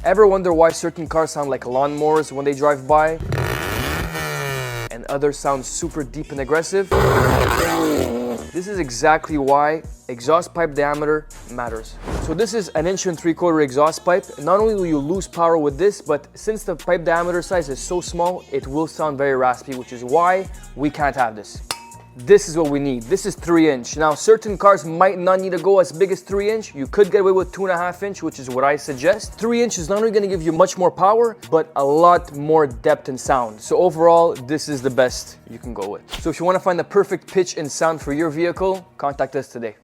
Ever wonder why certain cars sound like lawnmowers when they drive by? And others sound super deep and aggressive? This is exactly why exhaust pipe diameter matters. So this is an 1.75" exhaust pipe. Not only will you lose power with this, but since the pipe diameter size is so small, it will sound very raspy, which is why we can't have this. This is what we need. This is 3-inch. Now, certain cars might not need to go as big as 3-inch. You could get away with 2.5-inch, which is what I suggest. 3-inch is not only going to give you much more power, but a lot more depth and sound. So overall, this is the best you can go with. So if you want to find the perfect pitch and sound for your vehicle, contact us today.